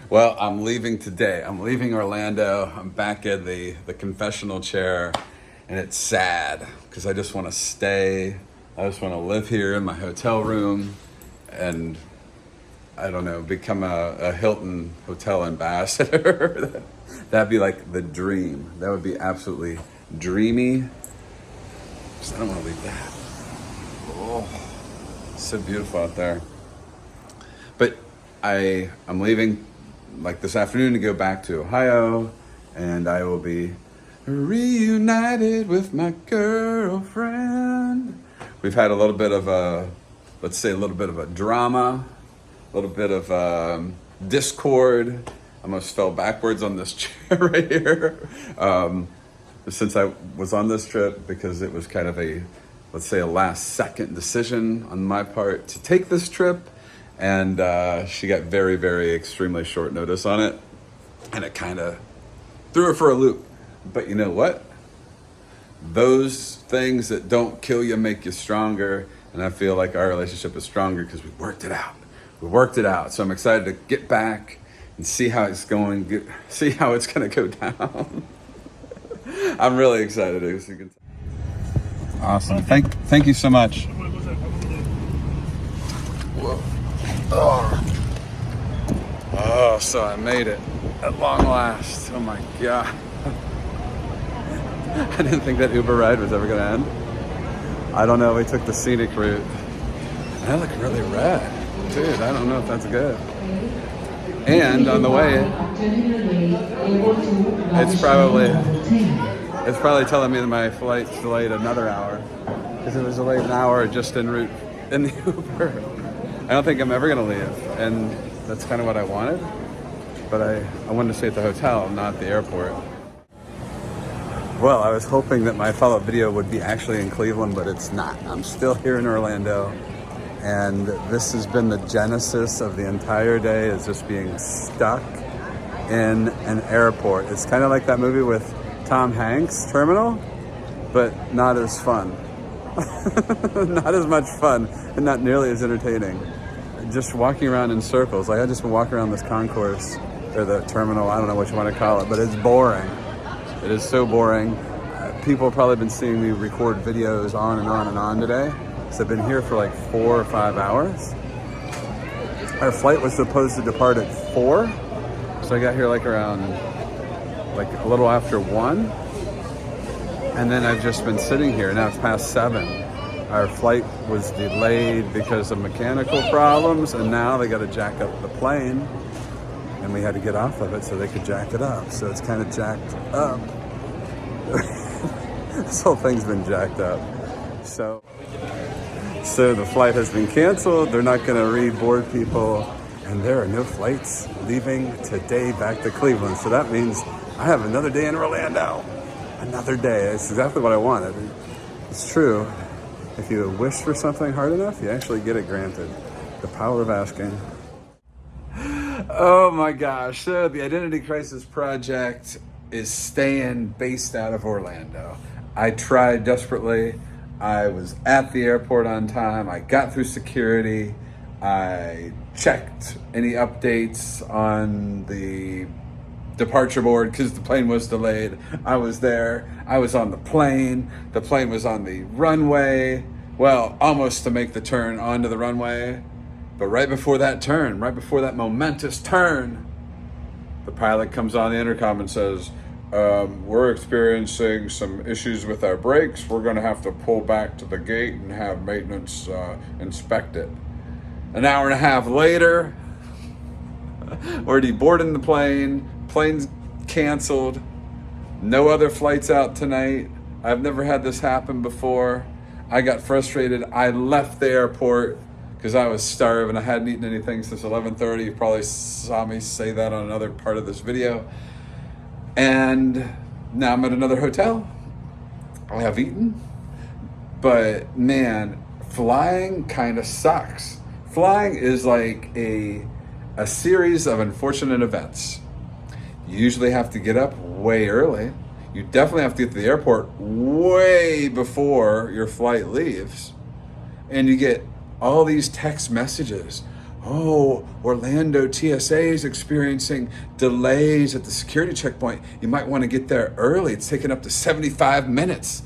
Well, I'm leaving today. I'm leaving Orlando. I'm back in the confessional chair, and it's sad because I just want to stay. I just want to live here in my hotel room and I don't know, become a Hilton hotel ambassador. That'd be like the dream. That would be absolutely dreamy. Just, I don't want to leave that. Oh, it's so beautiful out there. But I'm leaving like this afternoon to go back to Ohio, and I will be reunited with my girlfriend. We've had a little bit of a, let's say a little bit of a drama, a little bit of discord. I almost fell backwards on this chair right here. Since I was on this trip, because it was kind of a, let's say a last second decision on my part to take this trip. And she got very, very extremely short notice on it. And it kind of threw her for a loop. But you know what? Those things that don't kill you make you stronger. And I feel like our relationship is stronger because we worked it out. We worked it out. So I'm excited to get back and see how it's going, see how it's going to go down. I'm really excited. As you can tell. Awesome. Thank you so much. Whoa. Oh, so I made it at long last. Oh my God. I didn't think that Uber ride was ever going to end. I don't know. We took the scenic route. And I look really red. Dude, I don't know if that's good. And on the way, it's probably telling me that my flight's delayed another hour. Because it was delayed an hour just en route in the Uber. I don't think I'm ever going to leave, and that's kind of what I wanted, but I wanted to stay at the hotel, not the airport. Well, I was hoping that my follow-up video would be actually in Cleveland, but it's not. I'm still here in Orlando, and this has been the genesis of the entire day, is just being stuck in an airport. It's kind of like that movie with Tom Hanks, Terminal, but not as fun. Not as much fun and not nearly as entertaining. Just walking around in circles. Like I just been walking around this concourse or the terminal, I don't know what you want to call it, but it's boring. It is so boring. People have probably been seeing me record videos on and on and on today. So I've been here for like 4 or 5 hours. Our flight was supposed to depart at 4. So I got here like around like a little after 1. And then I've just been sitting here. Now it's past 7. Our flight was delayed because of mechanical problems, and now they got to jack up the plane, and we had to get off of it so they could jack it up. So it's kind of jacked up. This whole thing's been jacked up. So the flight has been canceled. They're not going to reboard people, and there are no flights leaving today back to Cleveland. So that means I have another day in Orlando. Another day. It's exactly what I wanted. It's true. If you wish for something hard enough, you actually get it granted. The power of asking. Oh my gosh. So the Identity Crisis Project is staying based out of Orlando. I tried desperately. I was at the airport on time. I got through security. I checked any updates on the departure board because the plane was delayed. I was there. I was on the plane. The plane was on the runway. Well, almost to make the turn onto the runway. But right before that turn, right before that momentous turn, the pilot comes on the intercom and says, we're experiencing some issues with our brakes. We're going to have to pull back to the gate and have maintenance inspect it. An hour and a half later, already boarding the plane. Plane's canceled. No other flights out tonight. I've never had this happen before. I got frustrated. I left the airport because I was starving. I hadn't eaten anything since 11:30. You probably saw me say that on another part of this video. And now I'm at another hotel. I have eaten. But man, flying kind of sucks. Flying is like a series of unfortunate events. You usually have to get up way early. You definitely have to get to the airport way before your flight leaves. And you get all these text messages. oh, Orlando TSA is experiencing delays at the security checkpoint. You might want to get there early. It's taking up to 75 minutes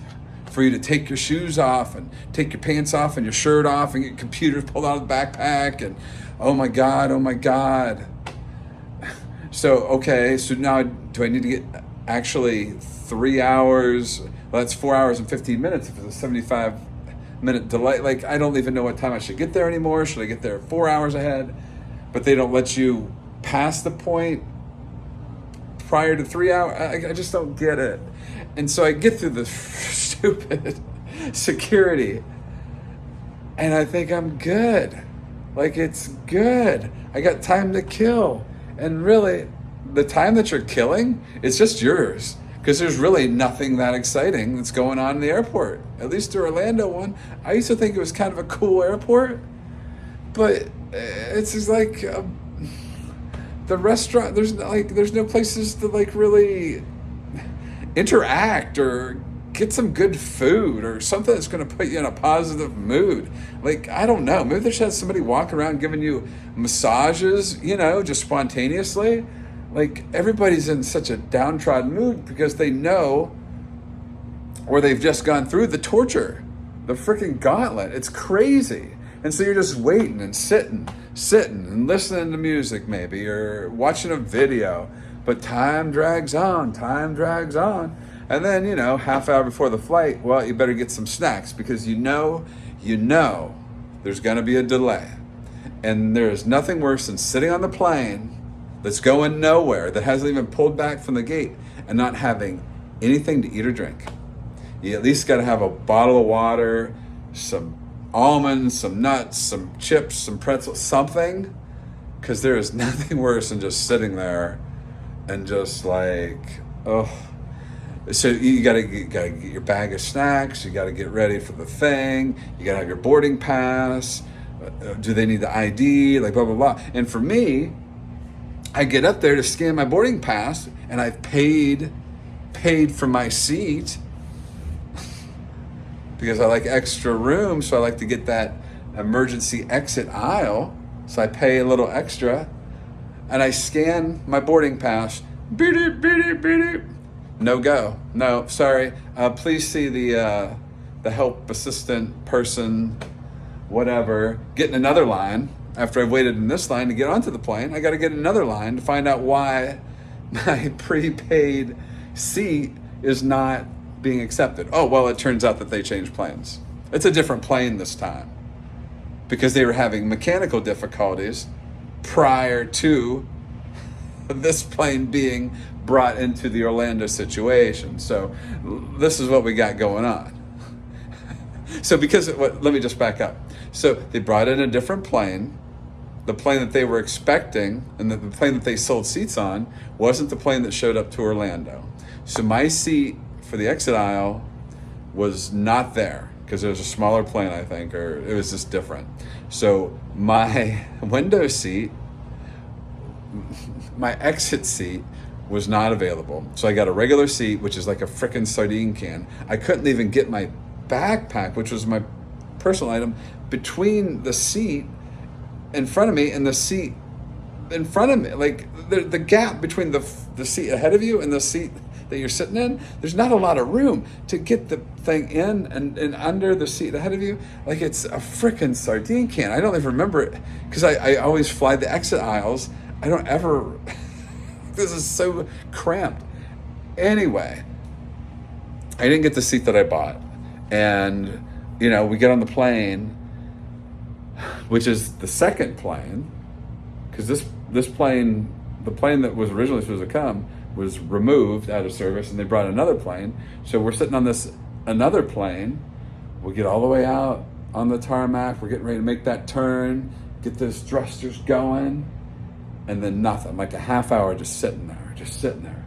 for you to take your shoes off and take your pants off and your shirt off and get computers pulled out of the backpack. And oh my God, oh my God. So, okay, so now do I need to get actually 3 hours? Well, that's 4 hours and 15 minutes if it's a 75-minute delay. Like, I don't even know what time I should get there anymore. Should I get there 4 hours ahead? But they don't let you pass the point prior to 3 hours. I just don't get it. And so I get through the stupid security and I think I'm good. Like, it's good. I got time to kill. And really, the time that you're killing is just yours, because there's really nothing that exciting that's going on in the airport. At least the Orlando one. I used to think it was kind of a cool airport, but it's just like the restaurant. There's no places to like really interact or get some good food or something that's going to put you in a positive mood. Like, I don't know, maybe they should have somebody walk around giving you massages, just spontaneously. Like, everybody's in such a downtrodden mood because they know, or they've just gone through the torture, the freaking gauntlet. It's crazy. And so you're just waiting and sitting and listening to music maybe, or watching a video, but time drags on. And then, half hour before the flight, well, you better get some snacks because you know there's going to be a delay. And there is nothing worse than sitting on the plane that's going nowhere, that hasn't even pulled back from the gate, and not having anything to eat or drink. You at least got to have a bottle of water, some almonds, some nuts, some chips, some pretzels, something, because there is nothing worse than just sitting there and just like, oh. So you gotta get your bag of snacks. You gotta get ready for the thing. You gotta have your boarding pass. Do they need the ID? Like, blah blah blah. And for me, I get up there to scan my boarding pass, and I've paid for my seat because I like extra room. So I like to get that emergency exit aisle. So I pay a little extra, and I scan my boarding pass. Beep it, beep it, beep it. No go. No, sorry. Please see the help assistant person, whatever. Get in another line. After I've waited in this line to get onto the plane, I got to get another line to find out why my prepaid seat is not being accepted. Oh, well, it turns out that they changed planes. It's a different plane this time because they were having mechanical difficulties prior to this plane being brought into the Orlando situation. So this is what we got going on. So let me just back up. So they brought in a different plane. The plane that they were expecting and the plane that they sold seats on wasn't the plane that showed up to Orlando. So my seat for the exit aisle was not there because it was a smaller plane, I think, or it was just different. So my window seat, my exit seat, was not available. So I got a regular seat, which is like a frickin' sardine can. I couldn't even get my backpack, which was my personal item, between the seat in front of me and the seat in front of me. Like the gap between the seat ahead of you and the seat that you're sitting in, there's not a lot of room to get the thing in and under the seat ahead of you. Like, it's a frickin' sardine can. I don't even remember it because I always fly the exit aisles. I don't ever... This is so cramped. Anyway, I didn't get the seat that I bought. And, we get on the plane, which is the second plane, because this plane, the plane that was originally supposed to come, was removed out of service, and they brought another plane. So we're sitting on this another plane. We get all the way out on the tarmac. We're getting ready to make that turn, get those thrusters going. And then nothing, like a half hour just sitting there.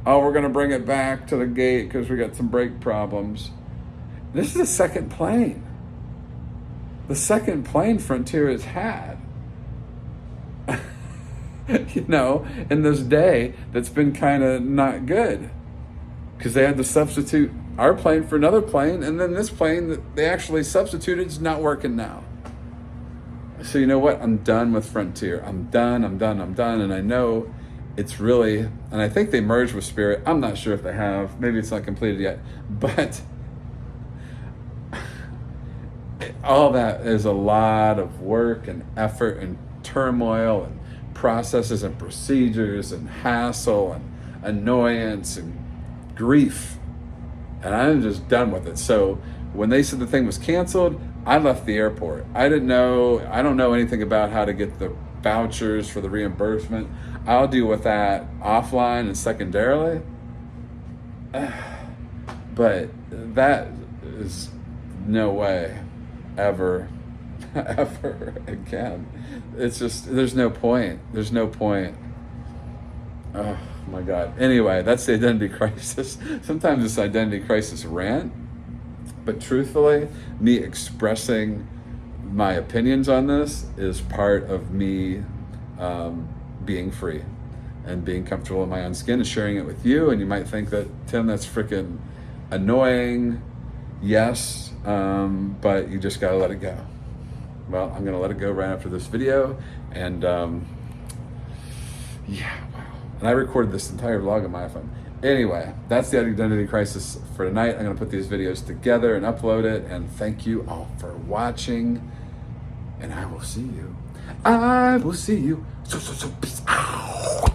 Oh, we're going to bring it back to the gate because we got some brake problems. This is the second plane. The second plane Frontier has had. In this day that's been kind of not good. Because they had to substitute our plane for another plane, and then this plane that they actually substituted is not working now. So you know what? I'm done with Frontier. I'm done. And I know it's really, and I think they merged with Spirit. I'm not sure if they have. Maybe it's not completed yet. But all that is a lot of work and effort and turmoil and processes and procedures and hassle and annoyance and grief. And I'm just done with it. So when they said the thing was canceled, I left the airport. I don't know anything about how to get the vouchers for the reimbursement. I'll deal with that offline and secondarily. But that is no way ever again. It's just, there's no point. Oh my God. Anyway, that's the identity crisis. Sometimes it's identity crisis rant, but truthfully, me expressing my opinions on this is part of me being free and being comfortable in my own skin and sharing it with you. And you might think that, Tim, that's freaking annoying. Yes, but you just gotta let it go. Well, I'm gonna let it go right after this video. And yeah, wow. And I recorded this entire vlog on my iPhone. Anyway, that's the identity crisis for tonight. I'm gonna put these videos together and upload it. And thank you all for watching. And I will see you. So peace out.